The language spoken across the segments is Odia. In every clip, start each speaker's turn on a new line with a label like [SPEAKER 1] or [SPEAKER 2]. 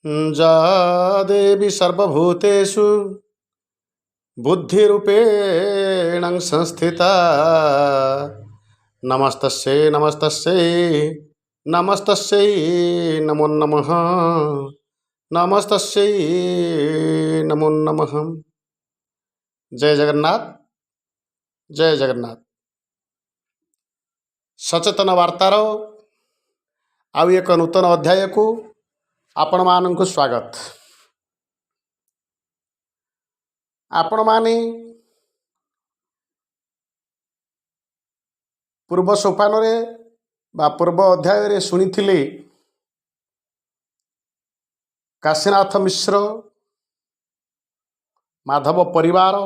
[SPEAKER 1] जा देवी सर्वभूतेषु बुद्धिरूपेण संस्थिता नमस्तस्यै नमस्तस्यै नमस्तस्यै नमो नमः नमस्तस्यै नमो नमः। जय जगन्नाथ जय जगन्नाथ। सचेतन वार्तार आउ एक नूतन अध्याय को आपण मानक स्वागत। आपण माने पूर्व सोपान रे बा पूर्व अध्याय रे सुनिथिले काशीनाथ मिश्र माधव परिवार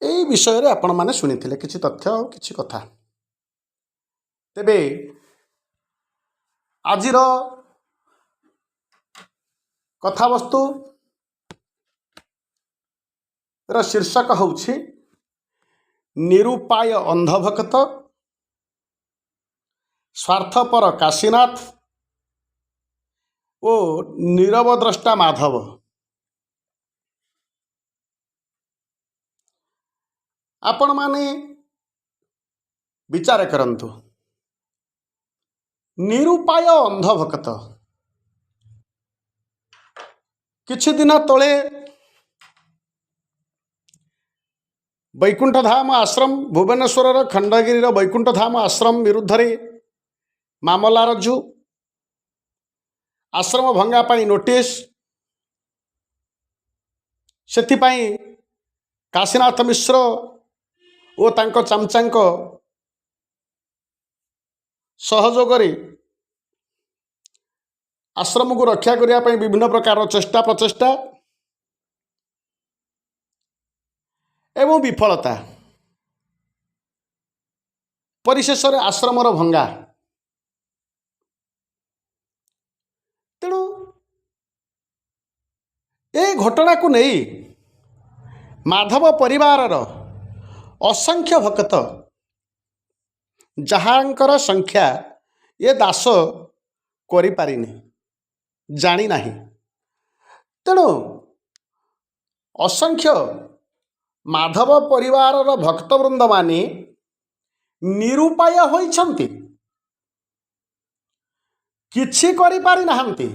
[SPEAKER 1] এই বিষୟରେ आपण माने सुनिथिले किछि तथ्य और किछि कथा। तेबे आजिर कथावस्तु ର शीर्षक होछि निरूपाय अंधभक्त स्वार्थपर काशीनाथ ओ नीरवद्रष्टा माधव। आपण माने विचार करंतु निरूपाय अंधभक्त किछि दिन तले वैकुंठ धाम आश्रम भुवनेश्वर खंडगिरी वैकुंठ धाम आश्रम विरुद्ध रे मामला रज्जु आश्रम भंगा पाई नोटिस सेथिपाई काशीनाथ मिश्र ओ तांको चमचांको सहयोग आश्रम को रक्षा करने विभिन्न प्रकार चेष्टा प्रचेष्टा एवं विफलता परिशेष आश्रमर भंगा। तेणु ए घटना को नहीं माधव परिवार असंख्य भक्त जहांकर संख्या ये दास करि पारिनी जानी नाही। तेणु असंख्य माधव परिवार भक्तवृंद माने निरूपाय होइछंती किछि करि पारि नाहंती।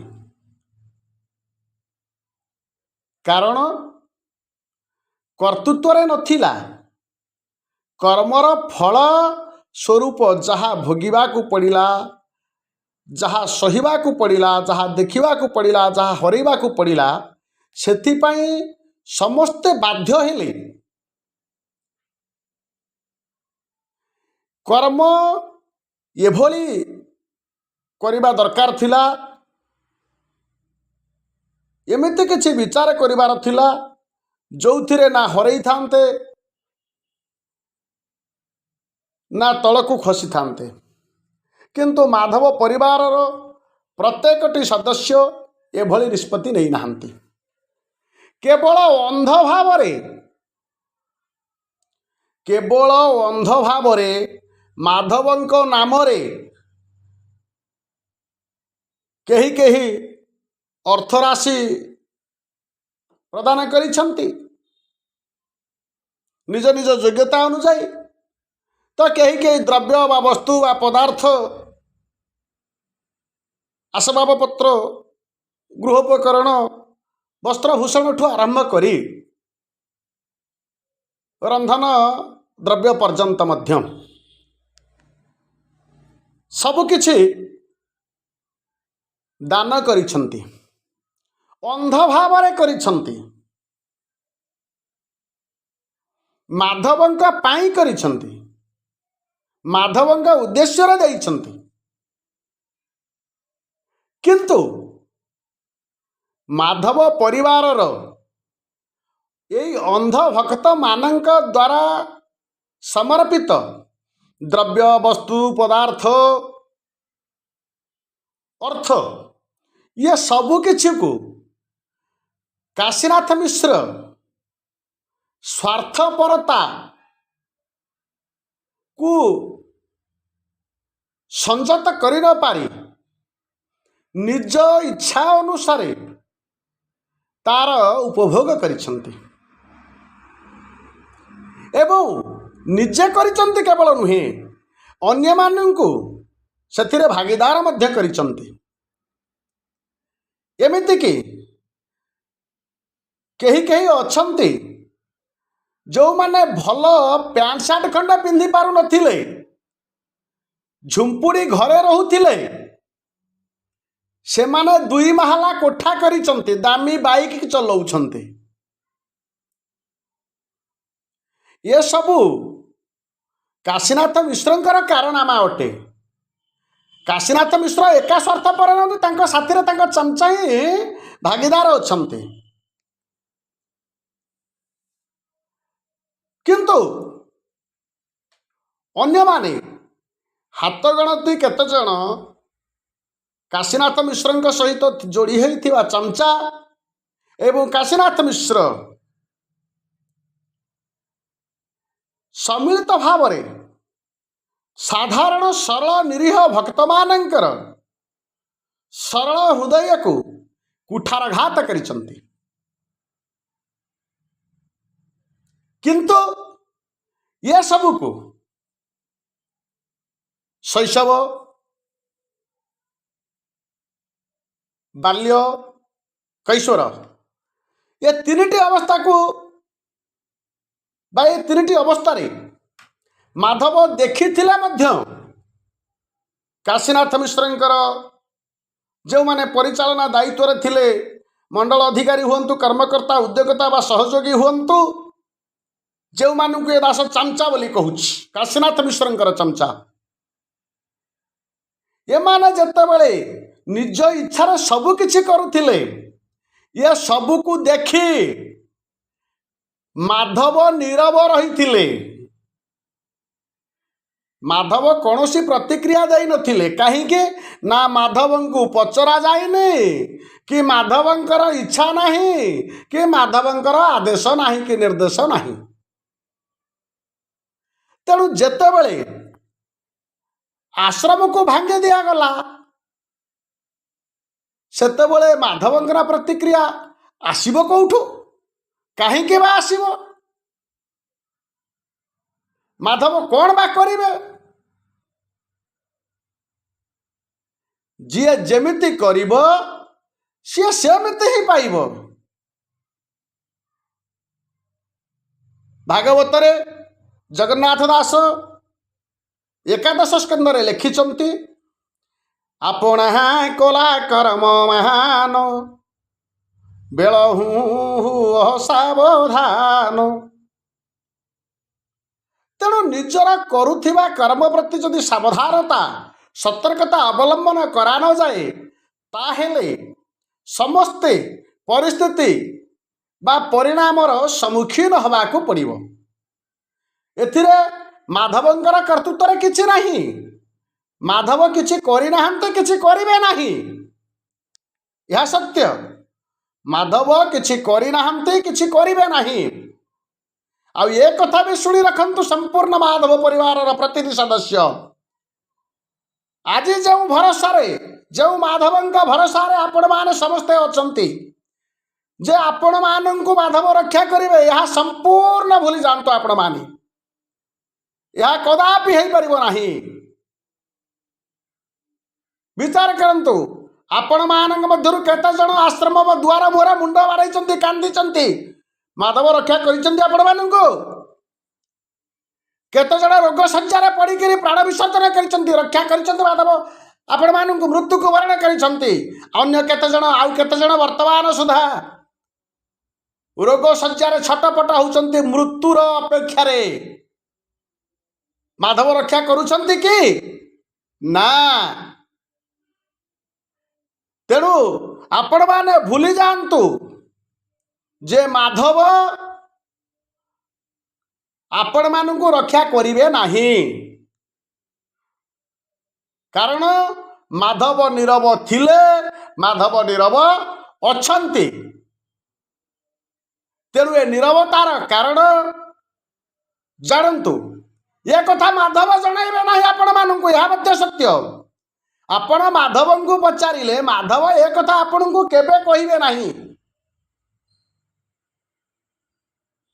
[SPEAKER 1] कारण कर्तृत्व रे नथिला कर्मर फल स्वरूप जहा भोगिबा को पड़िला जहा सहिबा को पड़िला जहा देखिबा को पड़िला जहा हरैबा को पड़िला सेथिपाई समस्ते बाध्य हेले कर्म एभली करिबा दरकार थिला एमिति किछि विचार करिबार थिला जोथिरे ना हरई थांते ना तलकू खसी थांते। किंतु माधव परिवार प्रत्येकटी सदस्य एभली निष्पत्ति नहीं नाहंती। केवल अंध भाव रे माधवंको नाम रे केही केही अर्थराशि प्रदान करिछंती निज निज योग्यता अनुसार। तो कहीं कहीं द्रव्य बा वस्तु बा पदार्थ आसबाबपत्र गृहोपकरण वस्त्रभूषण ठू आरंभ करी रंधन द्रव्य पर्यंत मध्यम सबकिछि दान करिछंती अंध भावरे करिछंती माधवंका पाई करिछंती माधवंका उद्देश्य रे दैछंती। किंतु माधव परिवार यही अंध भक्त मानक द्वारा समर्पित द्रव्य वस्तु पदार्थ अर्थ ये सबु किछि को काशीनाथ मिश्र स्वार्थपरता को ସଂଯତ କରି ନ ପାରି ନିଜ ଇଚ୍ଛା ଅନୁସାରେ ତାର ଉପଭୋଗ କରିଛନ୍ତି ଏବଂ ନିଜେ କରିଛନ୍ତି କେବଳ ନୁହେଁ, ଅନ୍ୟମାନଙ୍କୁ ସେଥିରେ ଭାଗିଦାର ମଧ୍ୟ କରିଛନ୍ତି। ଏମିତିକି କେହି କେହି ଅଛନ୍ତି ଯେଉଁମାନେ ଭଲ ପ୍ୟାଣ୍ଟ ସାର୍ଟ ଖଣ୍ଡେ ପିନ୍ଧି ପାରୁନଥିଲେ, ଝୁମ୍ପୁଡ଼ି ଘରେ ରହୁଥିଲେ, ସେମାନେ 2 ମହଲା କୋଠା କରିଛନ୍ତି, ଦାମୀ ବାଇକ୍ ଚଲାଉଛନ୍ତି। ଏସବୁ କାଶୀନାଥ ମିଶ୍ରଙ୍କର କାରନାମା ଅଟେ। କାଶୀନାଥ ମିଶ୍ର ଏକା ସ୍ୱାର୍ଥପର ନୁହନ୍ତି, ତାଙ୍କ ସାଥିରେ ତାଙ୍କ ଚମଚା ହିଁ ଭାଗିଦାର ଅଛନ୍ତି। କିନ୍ତୁ ଅନ୍ୟମାନେ ହାତ ଗଣତି କେତେଜଣ କାଶୀନାଥ ମିଶ୍ରଙ୍କ ସହିତ ଯୋଡ଼ି ହୋଇଥିବା ଚମଚା ଏବଂ କାଶୀନାଥ ମିଶ୍ର ସମ୍ମିଳିତ ଭାବରେ ସାଧାରଣ ସରଳ ନିରୀହ ଭକ୍ତମାନଙ୍କର ସରଳ ହୃଦୟକୁ କୁଠାରଘାତ କରିଛନ୍ତି। କିନ୍ତୁ ଏସବୁକୁ ଶୈଶବ, ବାଲ୍ୟ, କୈଶୋର ଏ 3ଟି ଅବସ୍ଥାକୁ ବା ଏ 3ଟି ଅବସ୍ଥାରେ ମାଧବ ଦେଖିଥିଲେ ମଧ୍ୟ କାଶୀନାଥ ମିଶ୍ରଙ୍କର ଯେଉଁମାନେ ପରିଚାଳନା ଦାୟିତ୍ୱରେ ଥିଲେ, ମଣ୍ଡଳ ଅଧିକାରୀ ହୁଅନ୍ତୁ, କର୍ମକର୍ତ୍ତା, ଉଦ୍ୟୋଗତା ବା ସହଯୋଗୀ ହୁଅନ୍ତୁ, ଯେଉଁମାନଙ୍କୁ ଏ ଦାସ ଚମଚା ବୋଲି କହୁଛି, କାଶୀନାଥ ମିଶ୍ରଙ୍କର ଚମଚା, ଏମାନେ ଯେତେବେଳେ ନିଜ ଇଚ୍ଛାରେ ସବୁ କିଛି କରୁଥିଲେ, ଏ ସବୁକୁ ଦେଖି ମାଧବ ନୀରବ ରହିଥିଲେ। ମାଧବ କୌଣସି ପ୍ରତିକ୍ରିୟା ଦେଇନଥିଲେ। କାହିଁକି ନା ମାଧବଙ୍କୁ ପଚରା ଯାଇନି, କି ମାଧବଙ୍କର ଇଚ୍ଛା ନାହିଁ, କି ମାଧବଙ୍କର ଆଦେଶ ନାହିଁ, କି ନିର୍ଦ୍ଦେଶ ନାହିଁ। ତେଣୁ ଯେତେବେଳେ ଆଶ୍ରମକୁ ଭାଙ୍ଗି ଦିଆଗଲା, ସେତେବେଳେ ମାଧବଙ୍କର ପ୍ରତିକ୍ରିୟା ଆସିବ କୋଉଠୁ? କାହିଁକି ବା ଆସିବ? ମାଧବ କ'ଣ ବା କରିବେ? ଯିଏ ଯେମିତି କରିବ ସିଏ ସେମିତି ହିଁ ପାଇବ। ଭାଗବତରେ ଜଗନ୍ନାଥ ଦାସ ଏକାଦଶ ସ୍କନ୍ଧରେ ଲେଖିଛନ୍ତି, ଆପଣ କଲା କର୍ମ ମହାନ ବେଳହୁ ସାବଧାନ। ତେଣୁ ନିଜର କରୁଥିବା କର୍ମ ପ୍ରତି ଯଦି ସାବଧାନତା, ସତର୍କତା ଅବଲମ୍ବନ କରାନଯାଏ, ତାହେଲେ ସମସ୍ତେ ପରିସ୍ଥିତି ବା ପରିଣାମର ସମ୍ମୁଖୀନ ହେବାକୁ ପଡ଼ିବ। ଏଥିରେ ମାଧବଙ୍କର କର୍ତ୍ତୃତ୍ୱରେ କିଛି ନାହିଁ। ମାଧବ କିଛି କରିନାହାନ୍ତି, କିଛି କରିବେ ନାହିଁ, ଏହା ସତ୍ୟ। ମାଧବ କିଛି କରିନାହାନ୍ତି, କିଛି କରିବେ ନାହିଁ। ଆଉ ଏ କଥା ବି ଶୁଣି ରଖନ୍ତୁ ସମ୍ପୂର୍ଣ୍ଣ ମାଧବ ପରିବାରର ପ୍ରତିଟି ସଦସ୍ୟ। ଆଜି ଯେଉଁ ଭରସାରେ, ଯେଉଁ ମାଧବଙ୍କ ଭରସାରେ ଆପଣମାନେ ସମସ୍ତେ ଅଛନ୍ତି, ଯେ ଆପଣମାନଙ୍କୁ ମାଧବ ରକ୍ଷା କରିବେ, ଏହା ସମ୍ପୂର୍ଣ୍ଣ ଭୁଲି ଯାଆନ୍ତୁ ଆପଣମାନେ। ଏହା କଦାପି ହେଇପାରିବ ନାହିଁ। ବିଚାର କରନ୍ତୁ, ଆପଣମାନଙ୍କ ମଧ୍ୟରୁ କେତେଜଣ ଆଶ୍ରମ ଦୁଆର ମୁହଁରେ ମୁଣ୍ଡ ବାଡ଼େଇଛନ୍ତି, କାନ୍ଦିଛନ୍ତି, ମାଧବ ରକ୍ଷା କରିଛନ୍ତି ଆପଣମାନଙ୍କୁ? କେତେଜଣ ରୋଗ ଶଯ୍ୟାରେ ପଡ଼ିକିରି ପ୍ରାଣ ବିସର୍ଜନ କରିଛନ୍ତି, ରକ୍ଷା କରିଛନ୍ତି ମାଧବ ଆପଣମାନଙ୍କୁ, ମୃତ୍ୟୁକୁ ବରଣ କରିଛନ୍ତି। ଅନ୍ୟ କେତେଜଣ, ଆଉ କେତେଜଣ ବର୍ତ୍ତମାନ ସୁଦ୍ଧା ରୋଗ ଶଯ୍ୟାରେ ଛଟପଟ ହେଉଛନ୍ତି ମୃତ୍ୟୁର ଅପେକ୍ଷାରେ। ମାଧବ ରକ୍ଷା କରୁଛନ୍ତି କି? ନା। ତେଣୁ ଆପଣମାନେ ଭୁଲି ଯାଆନ୍ତୁ ଯେ ମାଧବ ଆପଣମାନଙ୍କୁ ରକ୍ଷା କରିବେ ନାହିଁ। କାରଣ ମାଧବ ନୀରବ ଥିଲେ, ମାଧବ ନୀରବ ଅଛନ୍ତି। ତେଣୁ ଏ ନୀରବତାର କାରଣ ଜାଣନ୍ତୁ। ଏ କଥା ମାଧବ ଜଣାଇବେ ନାହିଁ ଆପଣମାନଙ୍କୁ, ଏହା ମଧ୍ୟ ସତ୍ୟ। ଆପଣ ମାଧବଙ୍କୁ ପଚାରିଲେ ମାଧବ ଏ କଥା ଆପଣଙ୍କୁ କେବେ କହିବେ ନାହିଁ।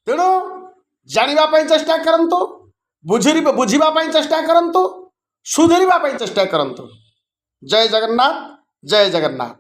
[SPEAKER 1] ତେଣୁ ଜାଣିବା ପାଇଁ ଚେଷ୍ଟା କରନ୍ତୁ, ବୁଝିବା ପାଇଁ ଚେଷ୍ଟା କରନ୍ତୁ, ସୁଧରିବା ପାଇଁ ଚେଷ୍ଟା କରନ୍ତୁ। ଜୟ ଜଗନ୍ନାଥ, ଜୟ ଜଗନ୍ନାଥ।